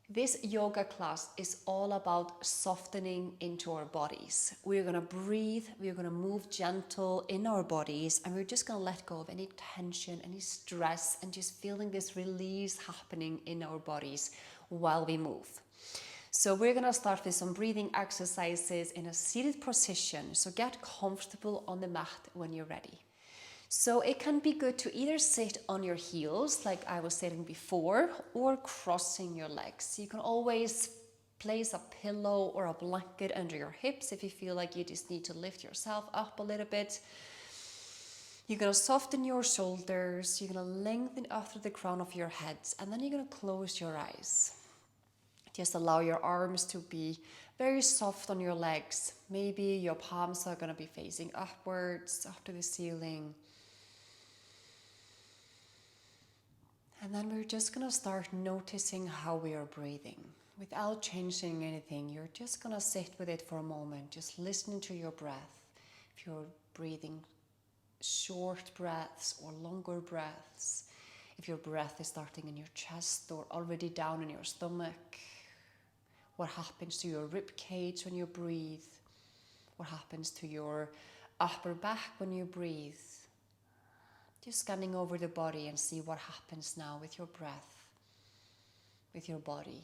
This yoga class is all about softening into our bodies. We're going to breathe, we're going to move gentle in our bodies, and we're just going to let go of any tension, any stress, and just feeling this release happening in our bodies while we move. So we're going to start with some breathing exercises in a seated position. So get comfortable on the mat when you're ready. So it can be good to either sit on your heels, like I was saying before, or crossing your legs. You can always place a pillow or a blanket under your hips if you feel like you just need to lift yourself up a little bit. You're going to soften your shoulders, you're going to lengthen up through the crown of your head, and then you're going to close your eyes. Just allow your arms to be very soft on your legs. Maybe your palms are going to be facing upwards, up to the ceiling. And then we're just going to start noticing how we are breathing. Without changing anything, you're just going to sit with it for a moment. Just listening to your breath. If you're breathing short breaths or longer breaths. If your breath is starting in your chest or already down in your stomach. What happens to your rib cage when you breathe? What happens to your upper back when you breathe? Just scanning over the body and see what happens now with your breath, with your body.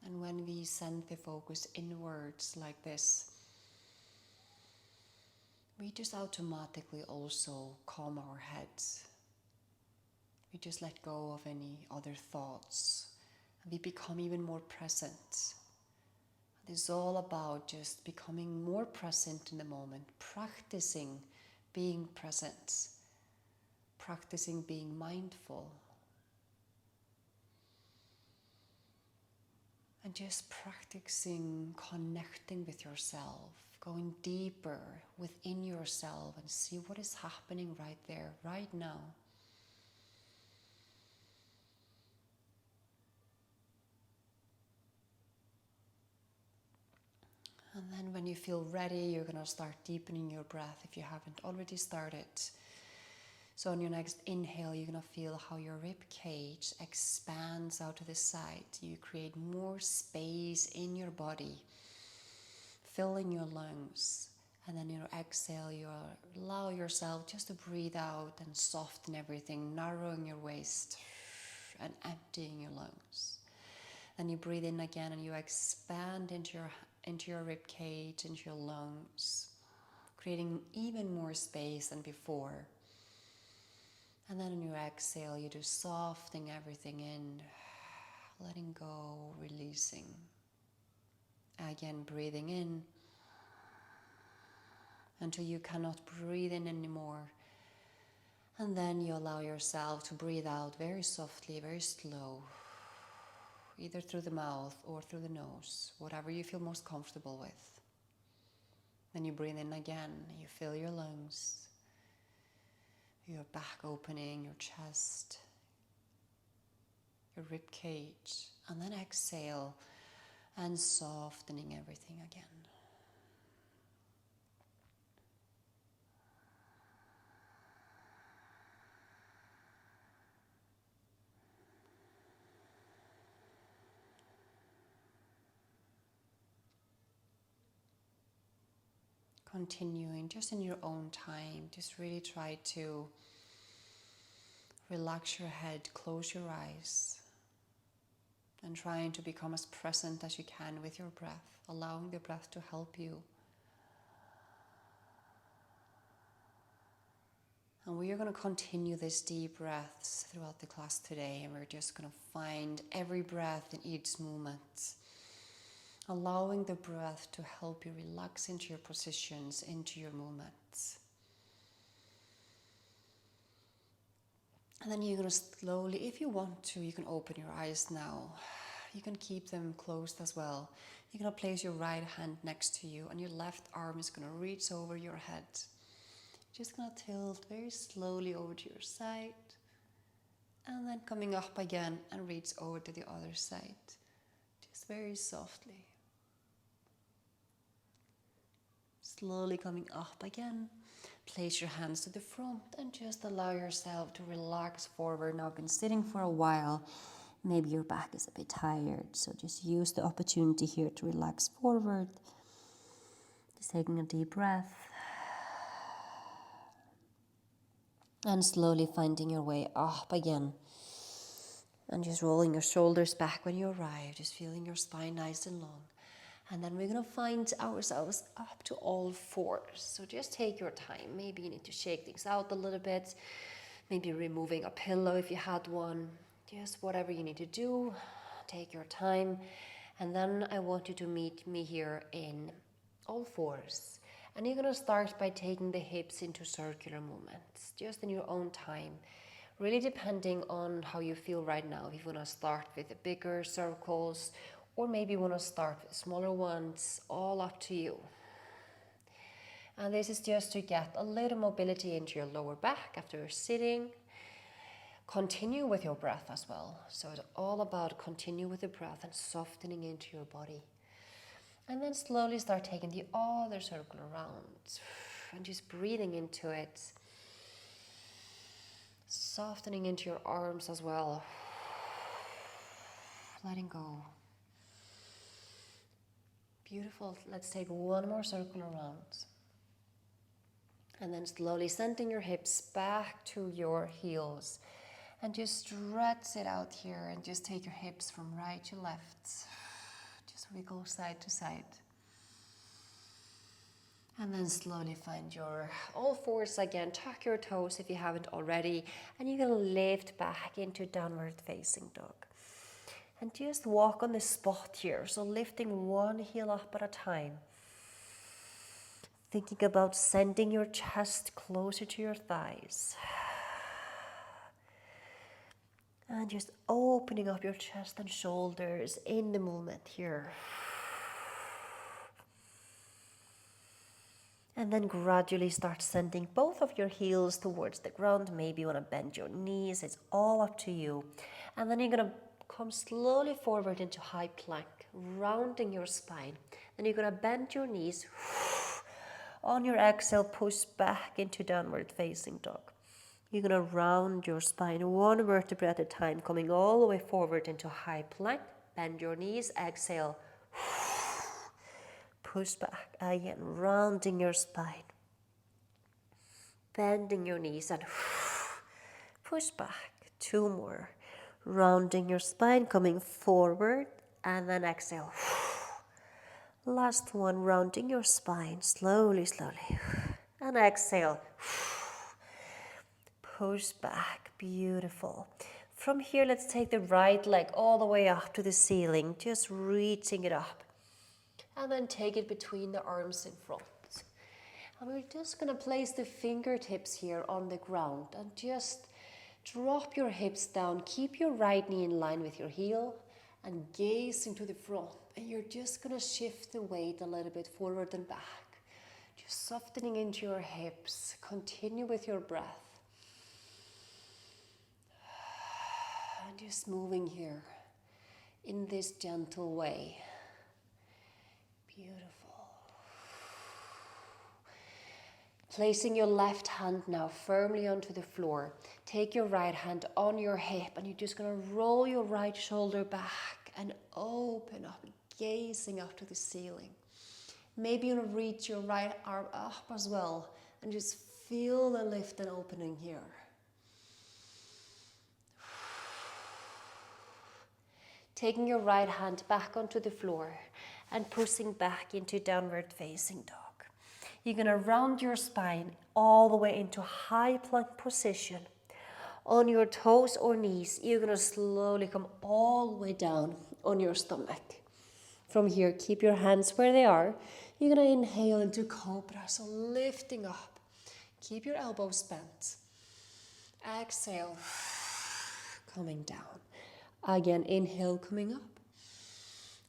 And when we send the focus inwards like this, we just automatically also calm our heads. We just let go of any other thoughts, and we become even more present. It's all about just becoming more present in the moment, practicing being present, practicing being mindful, and just practicing connecting with yourself, going deeper within yourself and see what is happening right there, right now. And then when you feel ready, you're going to start deepening your breath if you haven't already started. So on your next inhale, you're going to feel how your rib cage expands out to the side. You create more space in your body, filling your lungs. And then your exhale, you allow yourself just to breathe out and soften everything, narrowing your waist and emptying your lungs. Then you breathe in again and you expand into your rib cage, into your lungs, creating even more space than before. And then on your exhale, you do softening everything in, letting go, releasing. Again, breathing in until you cannot breathe in anymore. And then you allow yourself to breathe out very softly, very slow, either through the mouth or through the nose, whatever you feel most comfortable with. Then you breathe in again, you fill your lungs, your back opening, your chest, your rib cage, and then exhale and softening everything again. Continuing just in your own time, just really try to relax your head, close your eyes, and trying to become as present as you can with your breath, allowing the breath to help you. And we are going to continue these deep breaths throughout the class today, and we're just going to find every breath in each movement, allowing the breath to help you relax into your positions, into your movements. And then you're going to slowly, if you want to, you can open your eyes now. You can keep them closed as well. You're going to place your right hand next to you, and your left arm is going to reach over your head. Just going to tilt very slowly over to your side, and then coming up again and reach over to the other side. Just very softly. Slowly coming up again, Place your hands to the front and just allow yourself to relax forward. Now, I've been sitting for a while. Maybe your back is a bit tired, so just use the opportunity here to relax forward. Just taking a deep breath. And slowly finding your way up again. And just rolling your shoulders back when you arrive. Just feeling your spine nice and long. And then we're going to find ourselves up to all fours. So just take your time. Maybe you need to shake things out a little bit. Maybe removing a pillow if you had one. Just whatever you need to do. Take your time. And then I want you to meet me here in all fours. And you're going to start by taking the hips into circular movements. Just in your own time. Really depending on how you feel right now. If you want to start with the bigger circles, or maybe you want to start with smaller ones, all up to you. And this is just to get a little mobility into your lower back after you're sitting. Continue with your breath as well. So it's all about continue with the breath and softening into your body. And then slowly start taking the other circle around and just breathing into it. Softening into your arms as well. Letting go. Beautiful. Let's take one more circle around. And then slowly sending your hips back to your heels. And just stretch it out here and just take your hips from right to left. Just wiggle side to side. And then slowly find your all fours again. Tuck your toes if you haven't already. And you're going to lift back into downward facing dog. And just walk on the spot here. So lifting one heel up at a time. Thinking about sending your chest closer to your thighs. And just opening up your chest and shoulders in the movement here. And then gradually start sending both of your heels towards the ground. Maybe you want to bend your knees. It's all up to you. And then you're going to come slowly forward into high plank, rounding your spine. Then you're going to bend your knees. On your exhale, push back into downward facing dog. You're going to round your spine one vertebra at a time, coming all the way forward into high plank. Bend your knees, exhale. Push back again, rounding your spine. Bending your knees and push back. Two more. Rounding your spine, coming forward, and then exhale. Last one, rounding your spine, slowly, slowly. And exhale. Push back, beautiful. From here, let's take the right leg all the way up to the ceiling, just reaching it up. And then take it between the arms in front. And we're just going to place the fingertips here on the ground and just drop your hips down. Keep your right knee in line with your heel and gaze into the front. And you're just going to shift the weight a little bit forward and back. Just softening into your hips. Continue with your breath. And just moving here in this gentle way. Beautiful. Placing your left hand now firmly onto the floor. Take your right hand on your hip and you're just going to roll your right shoulder back and open up, gazing up to the ceiling. Maybe you want to reach your right arm up as well and just feel the lift and opening here. Taking your right hand back onto the floor and pushing back into downward facing dog. You're going to round your spine all the way into high plank position. On your toes or knees, you're going to slowly come all the way down on your stomach. From here, keep your hands where they are. You're going to inhale into cobra, so lifting up. Keep your elbows bent. Exhale, coming down. Again, inhale, coming up.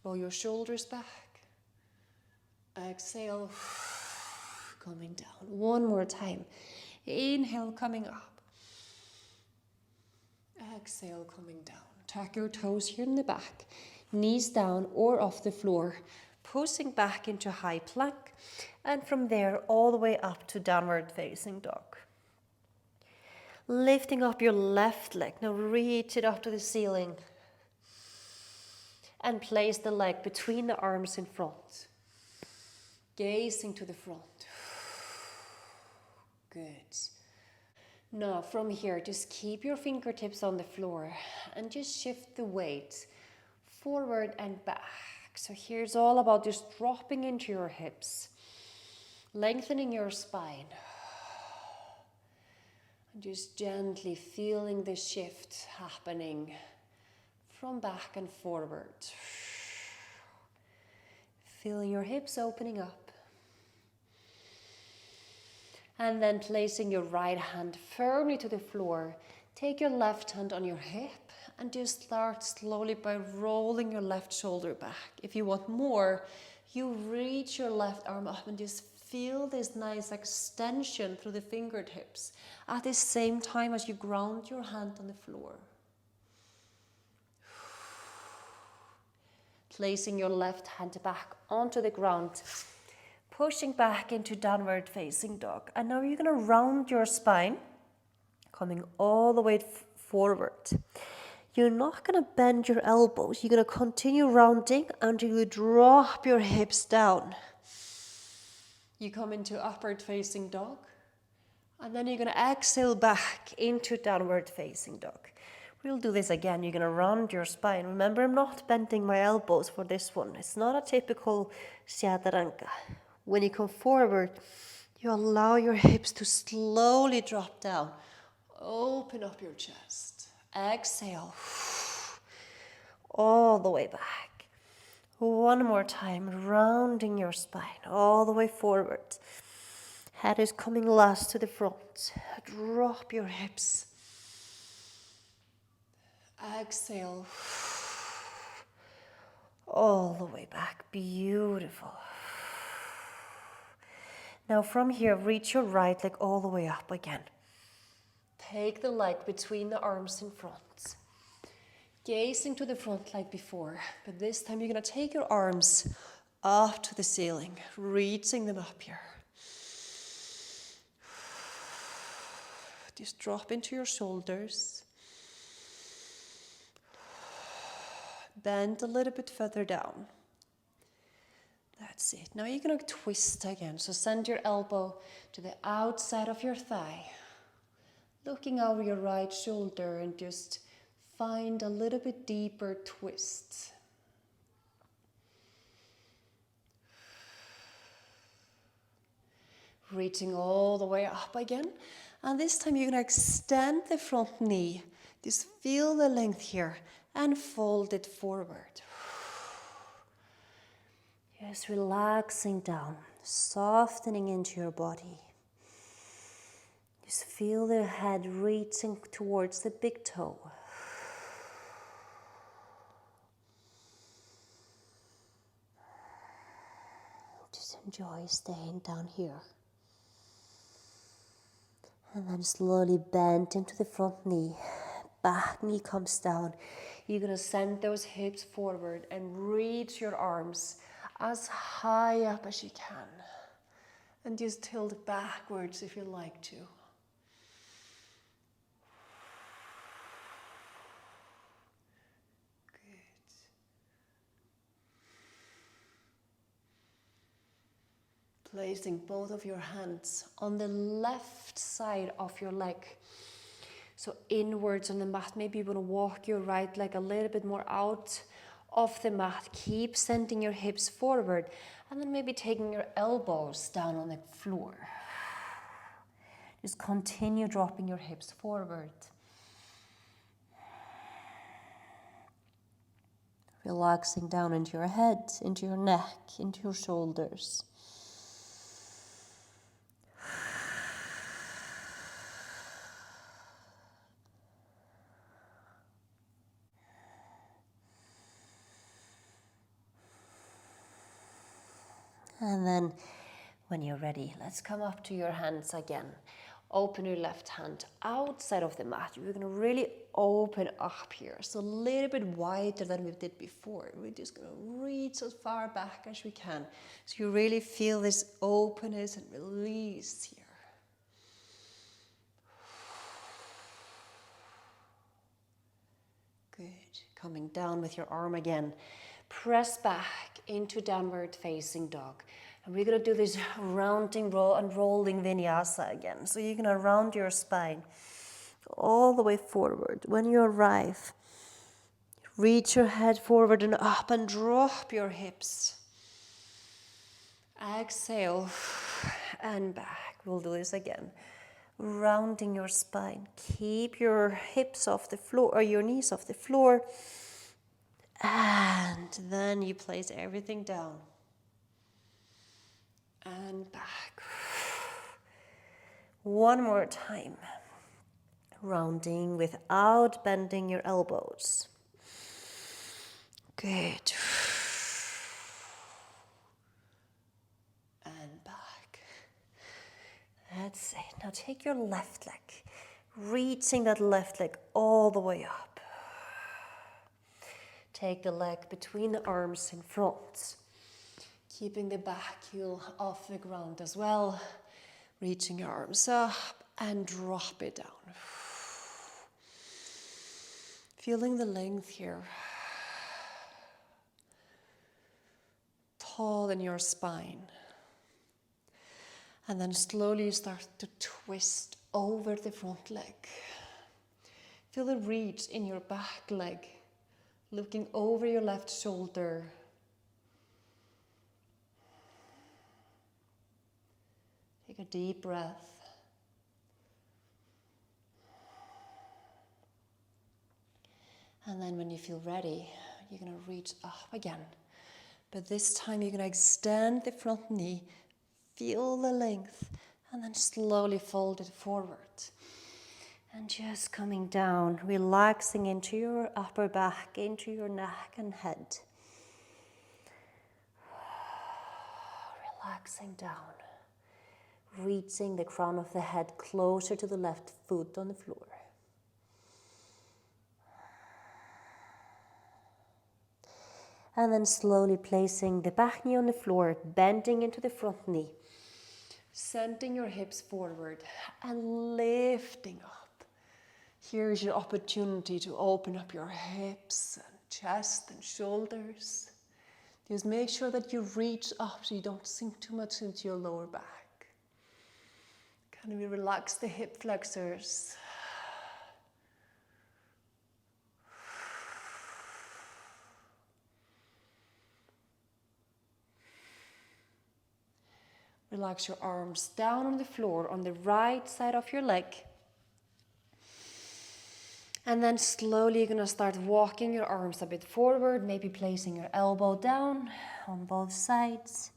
Roll your shoulders back. Exhale, coming down. One more time. Inhale, coming up. Exhale, coming down. Tuck your toes here in the back. Knees down or off the floor. pushing back into high plank, and from there all the way up to downward facing dog. Lifting up your left leg, now reach it up to the ceiling and place the leg between the arms in front. Gazing to the front. Good. Now from here, just keep your fingertips on the floor and just shift the weight forward and back. So here's all about just dropping into your hips, lengthening your spine, and just gently feeling the shift happening from back and forward. Feeling your hips opening up. And then placing your right hand firmly to the floor. Take your left hand on your hip and just start slowly by rolling your left shoulder back. If you want more, you reach your left arm up and just feel this nice extension through the fingertips at the same time as you ground your hand on the floor. Placing your left hand back onto the ground, pushing back into downward facing dog. And now you're going to round your spine, coming all the way forward. You're not going to bend your elbows. You're going to continue rounding until you drop your hips down. You come into upward facing dog, and then you're going to exhale back into downward facing dog. We'll do this again. You're going to round your spine. Remember, I'm not bending my elbows for this one. It's not a typical chaturanga. When you come forward, you allow your hips to slowly drop down. Open up your chest. Exhale. All the way back. One more time, rounding your spine all the way forward. Head is coming last to the front. Drop your hips. Exhale. All the way back. Beautiful. Now from here, reach your right leg all the way up again. Take the leg between the arms in front. Gazing to the front like before, but this time you're going to take your arms up to the ceiling, reaching them up here. Just drop into your shoulders. Bend a little bit further down. That's it. Now you're going to twist again. So send your elbow to the outside of your thigh. Looking over your right shoulder and just find a little bit deeper twist. Reaching all the way up again. And this time you're going to extend the front knee. Just feel the length here and fold it forward. Just relaxing down, softening into your body. Just feel the head reaching towards the big toe. Just enjoy staying down here. And then slowly bend into the front knee. Back knee comes down. You're going to send those hips forward and reach your arms as high up as you can. And just tilt backwards if you like to. Good. Placing both of your hands on the left side of your leg. So inwards on the mat. Maybe you want to walk your right leg a little bit more out of the mat. Keep sending your hips forward. And then maybe taking your elbows down on the floor. Just continue dropping your hips forward. Relaxing down into your head, into your neck, into your shoulders. And then when you're ready, let's come up to your hands again. Open your left hand outside of the mat. We're going to really open up here. So a little bit wider than we did before. We're just going to reach as far back as we can. So you really feel this openness and release here. Good. Coming down with your arm again. Press back into downward facing dog. And we're going to do this rounding roll and rolling vinyasa again. So you're going to round your spine all the way forward. When you arrive, reach your head forward and up and drop your hips. Exhale and back. We'll do this again. Rounding your spine. Keep your hips off the floor or your knees off the floor. And then you place everything down. And back. One more time. Rounding without bending your elbows. Good. And back. That's it. Now take your left leg. Reaching that left leg all the way up. Take the leg between the arms in front. Keeping the back heel off the ground as well. Reaching your arms up and drop it down. Feeling the length here. Tall in your spine. And then slowly you start to twist over the front leg. Feel the reach in your back leg. Looking over your left shoulder. Take a deep breath. And then when you feel ready, you're going to reach up again. But this time you're going to extend the front knee, feel the length, and then slowly fold it forward. And just coming down, relaxing into your upper back, into your neck and head. Relaxing down. Reaching the crown of the head closer to the left foot on the floor. And then slowly placing the back knee on the floor, bending into the front knee. Sending your hips forward and lifting up. Here's your opportunity to open up your hips and chest and shoulders. Just make sure that you reach up so you don't sink too much into your lower back. Can we relax the hip flexors? Relax your arms down on the floor on the right side of your leg. And then slowly you're going to start walking your arms a bit forward, maybe placing your elbow down on both sides.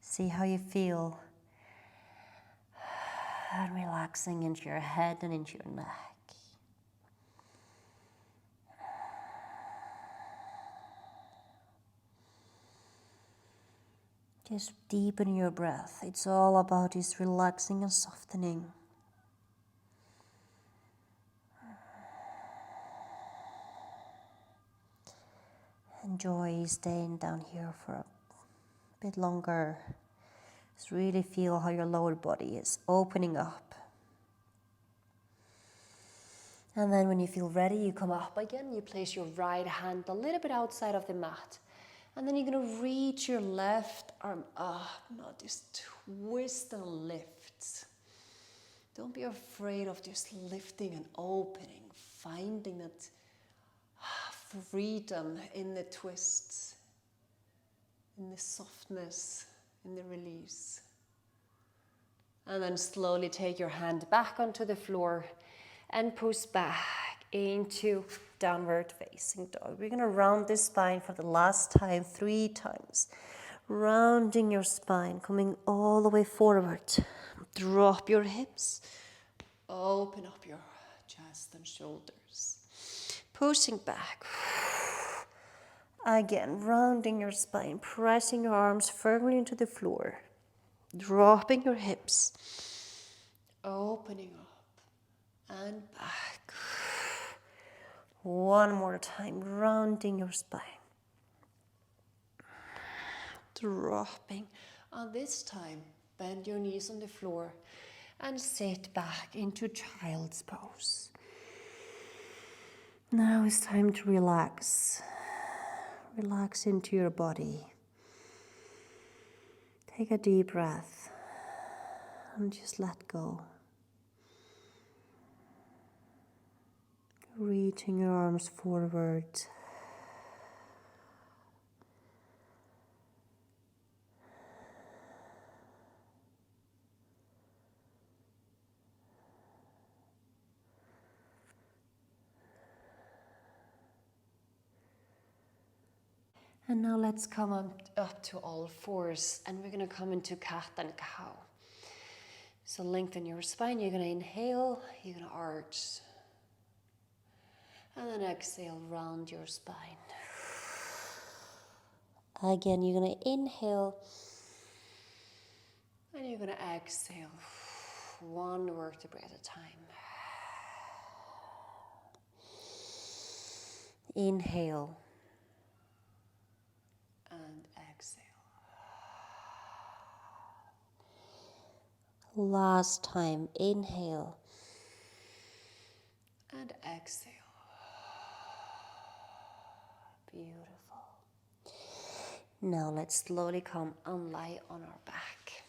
See how you feel. And relaxing into your head and into your neck. Just deepen your breath. It's all about this relaxing and softening. Enjoy staying down here for a bit longer. Just really feel how your lower body is opening up. And then when you feel ready, you come up again. You place your right hand a little bit outside of the mat. And then you're going to reach your left arm up. Now just twist and lift. Don't be afraid of just lifting and opening. Finding that freedom in the twists, in the softness, in the release. And then slowly take your hand back onto the floor and push back into downward facing dog. We're going to round the spine for the last time, 3 times. Rounding your spine, coming all the way forward. Drop your hips. Open up your chest and shoulders. Pushing back. Again, rounding your spine, pressing your arms firmly into the floor. Dropping your hips. Opening up and back. One more time, rounding your spine. Dropping. And this time, bend your knees on the floor and sit back into child's pose. Now it's time to relax. Relax into your body. Take a deep breath and just let go. Reaching your arms forward. And now let's come up to all fours, and we're going to come into cat and cow. So lengthen your spine. You're going to inhale, you're going to arch. And then exhale, round your spine. Again, you're going to inhale, and you're going to exhale, one vertebrae at a time. Inhale. And exhale. Last time, inhale. And exhale. Beautiful. Now let's slowly come and lie on our back.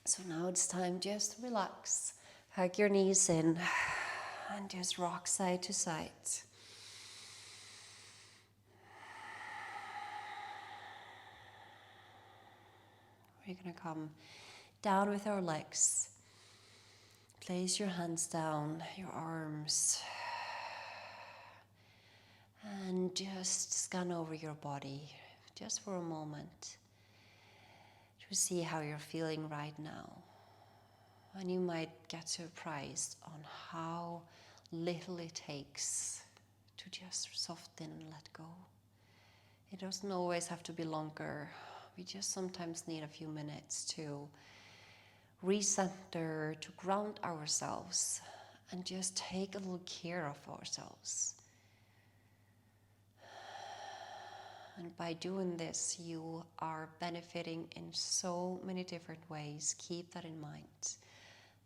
So now it's time, just relax. Hug your knees in and just rock side to side. We're going to come down with our legs. Place your hands down, your arms, and just scan over your body just for a moment to see how you're feeling right now. And you might get surprised on how little it takes to just soften and let go. It doesn't always have to be longer. We just sometimes need a few minutes to recenter, to ground ourselves, and just take a little care of ourselves. And by doing this, you are benefiting in so many different ways. Keep that in mind,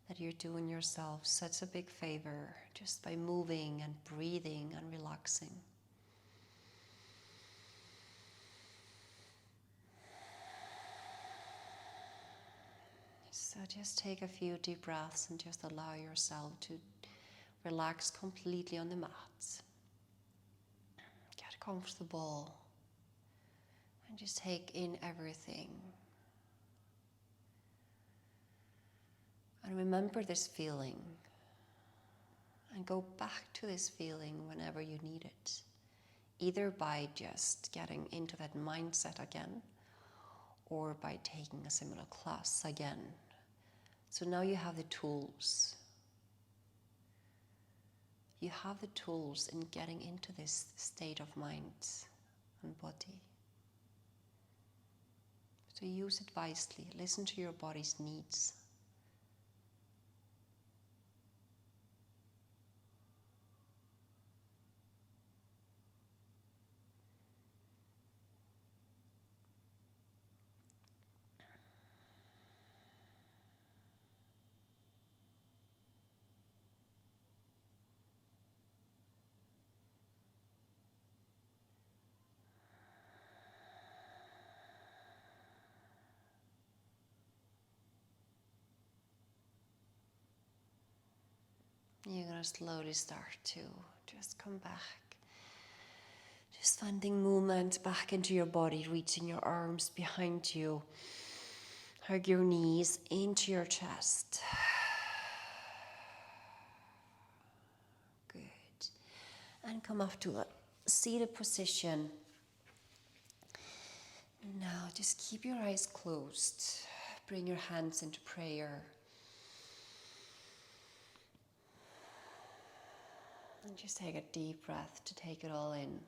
that you're doing yourself such a big favor just by moving and breathing and relaxing. So just take a few deep breaths and just allow yourself to relax completely on the mat. Get comfortable and just take in everything. And remember this feeling and go back to this feeling whenever you need it. Either by just getting into that mindset again or by taking a similar class again. So now you have the tools. You have the tools in getting into this state of mind and body. So use it wisely. Listen to your body's needs. You're going to slowly start to just come back. Just finding movement back into your body, reaching your arms behind you. Hug your knees into your chest. Good. And come up to a seated position. Now just keep your eyes closed. Bring your hands into prayer. And just take a deep breath to take it all in.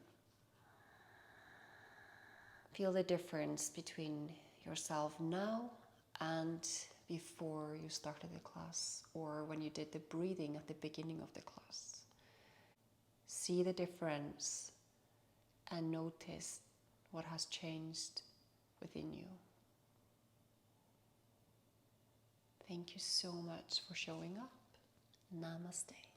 Feel the difference between yourself now and before you started the class, or when you did the breathing at the beginning of the class. See the difference and notice what has changed within you. Thank you so much for showing up. Namaste.